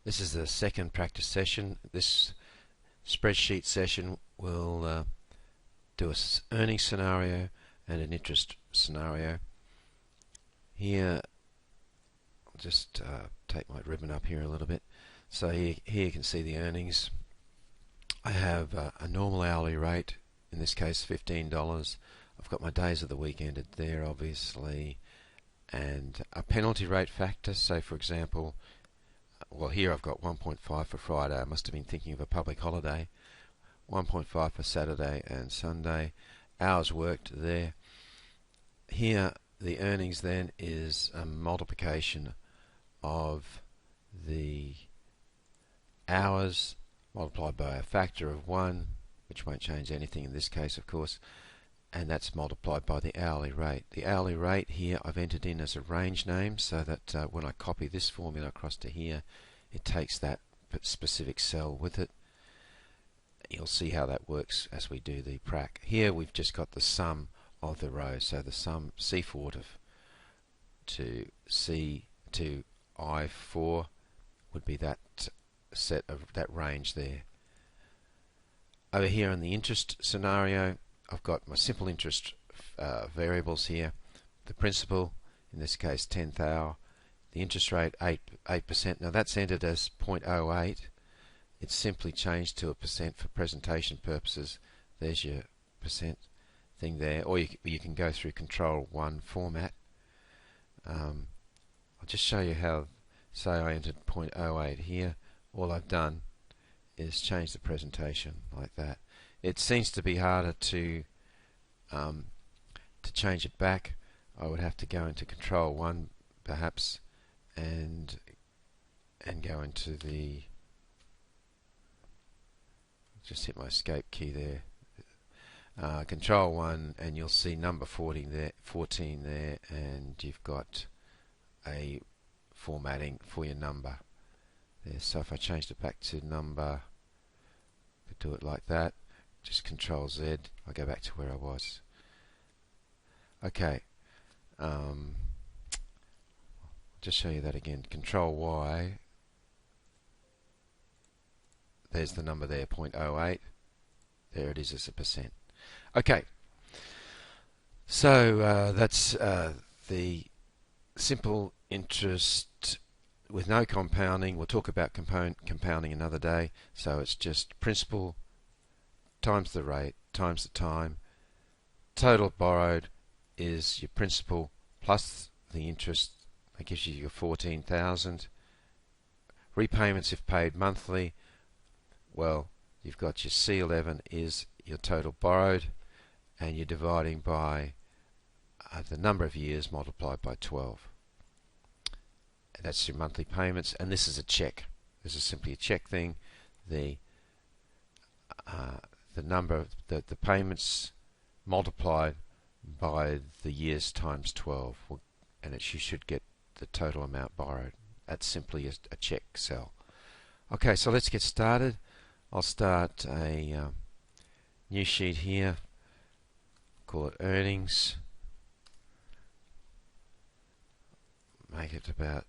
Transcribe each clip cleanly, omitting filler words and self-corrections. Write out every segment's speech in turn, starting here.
This is the second practice session. This spreadsheet session will do an earnings scenario and an interest scenario. Here, I'll just take my ribbon up here a little bit. So here you can see the earnings. I have a normal hourly rate, in this case $15. I've got my days of the week ended there, obviously, and a penalty rate factor. So for example, well, here I've got 1.5 for Friday. I must have been thinking of a public holiday. 1.5 for Saturday and Sunday. Hours worked there. Here the earnings then is a multiplication of the hours multiplied by a factor of 1, which won't change anything in this case, of course, and that's multiplied by the hourly rate. The hourly rate here I've entered in as a range name, so that when I copy this formula across to here, it takes that specific cell with it. You'll see how that works as we do the prac. Here we've just got the sum of the rows, so the sum C4 to C to I4 would be that set of that range there. Over here in the interest scenario, I've got my simple interest variables here. The principal, in this case 10th hour, the interest rate 8%. Now that's entered as 0.08. It's simply changed to a percent for presentation purposes. There's your percent thing there, or you can go through Control 1 format. I'll just show you how. Say I entered 0.08 here. All I've done is change the presentation like that. It seems to be harder to change it back. I would have to go into Control 1 perhaps and go into the, just hit my escape key there, Control 1, and you'll see number 14 there, and you've got a formatting for your number there. So if I changed it back to number, I could do it like that, just Control Z, I'll go back to where I was. Okay, just show you that again. Control Y, there's the number there, 0.08. There it is as a percent. Okay, so that's the simple interest with no compounding. We'll talk about compounding another day. So it's just principal times the rate times the time. Total borrowed is your principal plus the interest. That gives you your 14,000. Repayments if paid monthly. Well, you've got your C11 is your total borrowed, and you're dividing by the number of years multiplied by 12. And that's your monthly payments, and this is a check. This is simply a check thing. The number of the payments multiplied by the years times 12, and you should get the total amount borrowed. That's simply a check cell. Okay, so let's get started. I'll start a new sheet here, call it earnings, make it about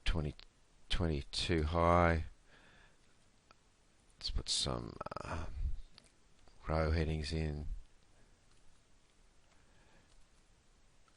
2022 high. Let's put some row headings in.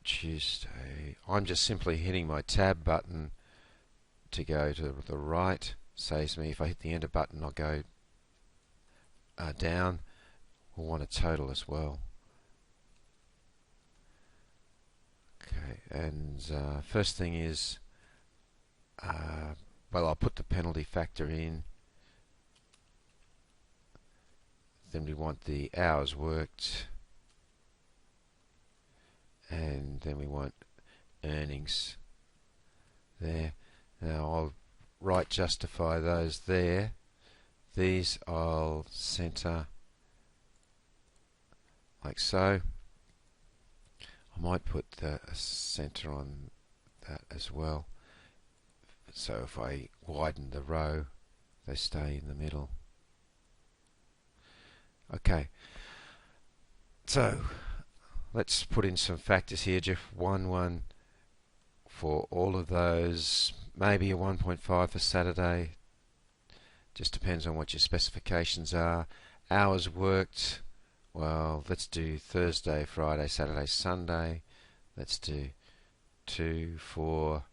Tuesday. I'm just simply hitting my tab button to go to the right. Saves me, if I hit the enter button, I'll go down. We'll want a total as well. Okay, and first thing is, well, I'll put the penalty factor in. Then we want the hours worked, and then we want earnings there. Now I'll right justify those there. These I'll center like so. I might put a center on that as well, so if I widen the row they stay in the middle. Okay, so let's put in some factors here. Just 1 for all of those, maybe a 1.5 for Saturday, Just depends on what your specifications are. Hours worked, well, let's do Thursday, Friday, Saturday, Sunday. Let's do 2, 4,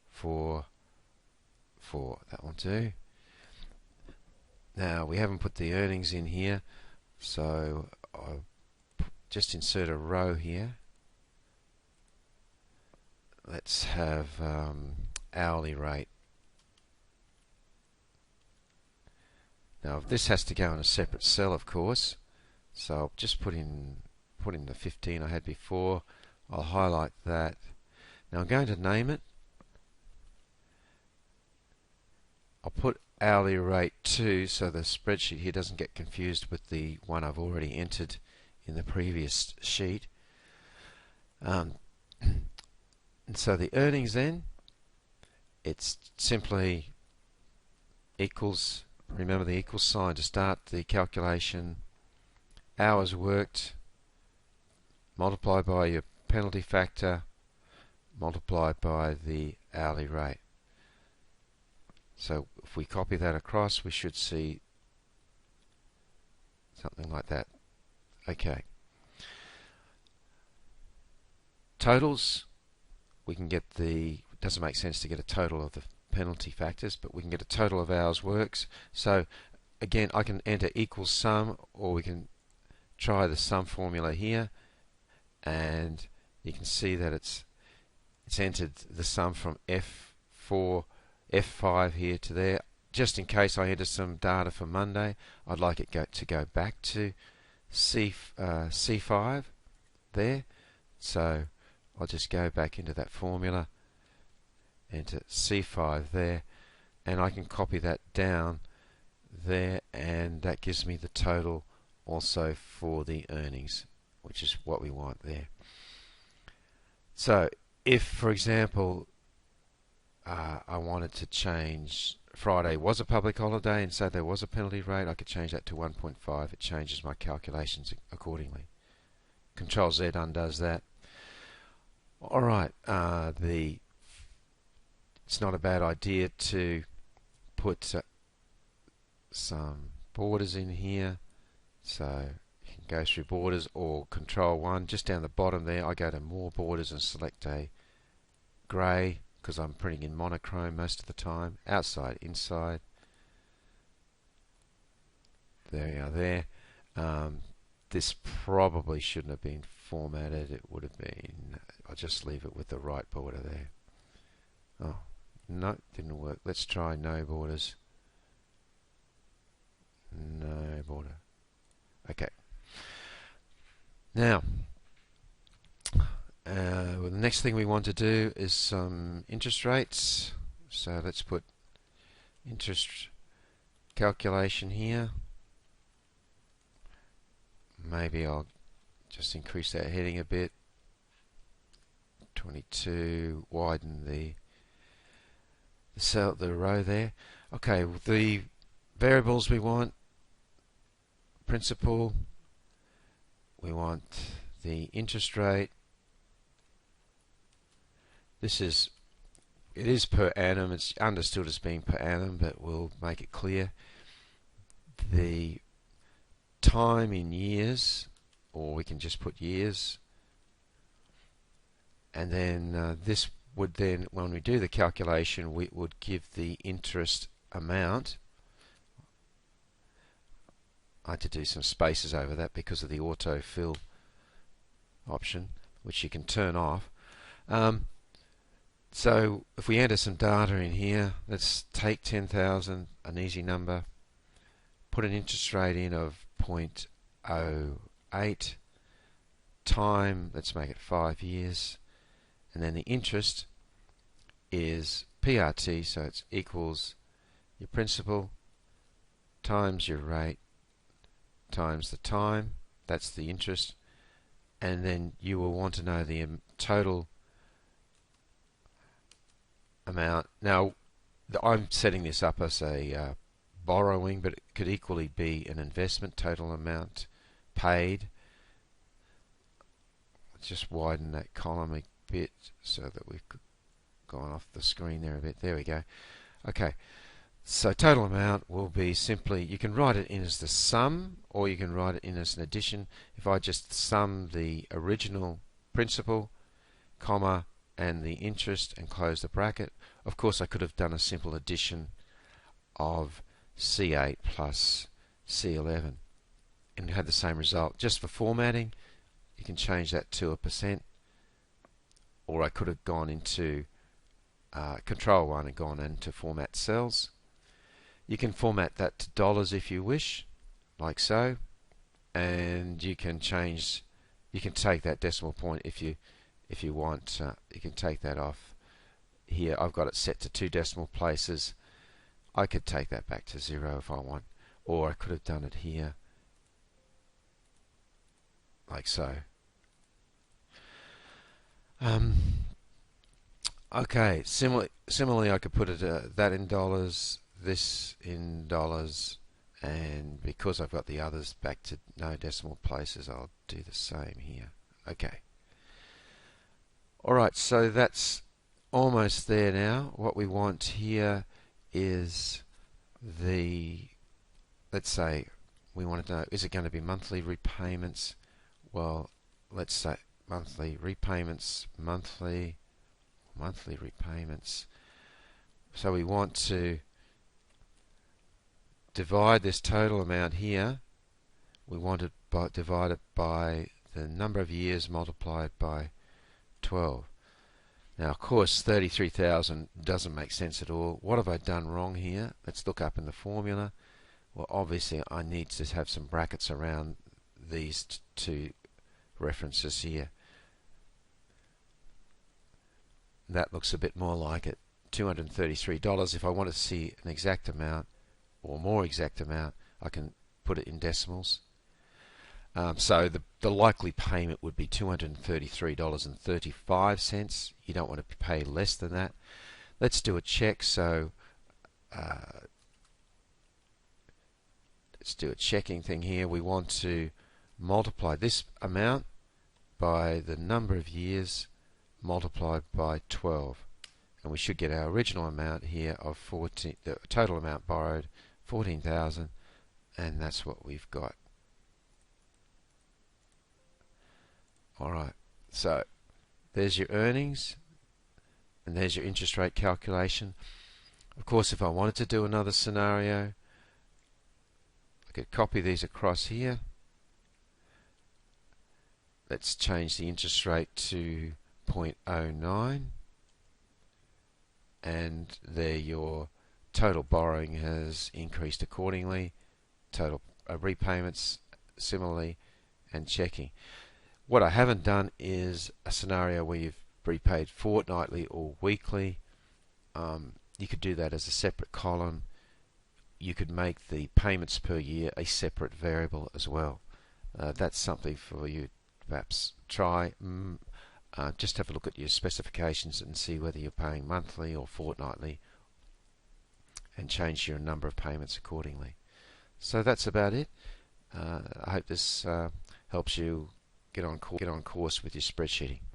4, 4. That will do. Now, we haven't put the earnings in here, so I'll just insert a row here. Let's have hourly rate. Now, this has to go in a separate cell, of course, so I'll just put in the 15 I had before. I'll highlight that. Now I'm going to name it. I'll put hourly rate 2 so the spreadsheet here doesn't get confused with the one I've already entered in the previous sheet. And so the earnings then, it's simply equals, remember the equals sign to start the calculation, hours worked multiplied by your penalty factor multiplied by the hourly rate. So if we copy that across, we should see something like that. Okay. Totals, we can get the, it doesn't make sense to get a total of the penalty factors, but we can get a total of hours works. So again, I can enter equals sum, or we can try the sum formula here, and you can see that it's entered the sum from F5 here to there. Just in case I enter some data for Monday, I'd like it to go back to C5 there. So I'll just go back into that formula, enter C5 there, and I can copy that down there, and that gives me the total also for the earnings, which is what we want there. So if, for example, I wanted to change, Friday was a public holiday and so there was a penalty rate, I could change that to 1.5. It changes my calculations accordingly. Control Z undoes that. Alright, it's not a bad idea to put some borders in here. So you can go through borders, or Control 1, just down the bottom there, I go to more borders and select a grey, because I'm printing in monochrome most of the time. Outside, inside. There we are there. This probably shouldn't have been formatted. It would have been, I'll just leave it with the right border there. Oh, no, didn't work. Let's try no borders. No border. Okay. Now, well, the next thing we want to do is some interest rates. So let's put interest calculation here. Maybe I'll just increase that heading a bit. 22, widen the cell, the row there. Okay, the variables we want: principal, we want the interest rate. It is per annum. It's understood as being per annum, but we'll make it clear. The time in years, or we can just put years, and then this would then, when we do the calculation, we would give the interest amount. I had to do some spaces over that because of the autofill option, which you can turn off. So if we enter some data in here, let's take 10,000, an easy number, put an interest rate in of 0.08, time, let's make it 5 years, and then the interest is PRT, so it's equals your principal times your rate times the time. That's the interest, and then you will want to know the total amount. Now I'm setting this up as a borrowing, but it could equally be an investment. Total amount paid. Let's just widen that column a bit so that we've gone off the screen there a bit. There we go. Okay, So total amount will be simply, you can write it in as the sum, or you can write it in as an addition. If I just sum the original principal, comma, and the interest and close the bracket, of course I could have done a simple addition of C8 plus C11 and had the same result. Just for formatting, you can change that to a %, or I could have gone into Control 1 and gone into Format Cells. You can format that to dollars if you wish, like so, and you can change. You can take that decimal point if you want. You can take that off. Here I've got it set to 2 decimal places. I could take that back to 0 if I want, or I could have done it here, like so. Okay, similarly I could put it that in dollars, this in dollars, and because I've got the others back to no decimal places, I'll do the same here. Okay. Alright, so that's almost there now. What we want here is let's say we want to know, is it going to be monthly repayments? Well, let's say monthly repayments, monthly repayments. So we want to divide this total amount here. We want to divide it by the number of years multiplied by 12. Now, of course, 33,000 doesn't make sense at all. What have I done wrong here? Let's look up in the formula. Well, obviously, I need to have some brackets around these two references here. That looks a bit more like it. $233. If I want to see an exact amount or more exact amount, I can put it in decimals. So the likely payment would be $233.35. You don't want to pay less than that. Let's do a check. So let's do a checking thing here. We want to multiply this amount by the number of years multiplied by 12. And we should get our original amount here of 14, the total amount borrowed, 14,000, and that's what we've got. Alright, so there's your earnings, and there's your interest rate calculation. Of course, if I wanted to do another scenario, I could copy these across here. Let's change the interest rate to 0.09, and there your total borrowing has increased accordingly, total repayments similarly, and checking. What I haven't done is a scenario where you've repaid fortnightly or weekly. You could do that as a separate column. You could make the payments per year a separate variable as well. That's something for you to perhaps try. Just have a look at your specifications and see whether you're paying monthly or fortnightly, and change your number of payments accordingly. So that's about it. I hope this helps you get on course with your spreadsheeting.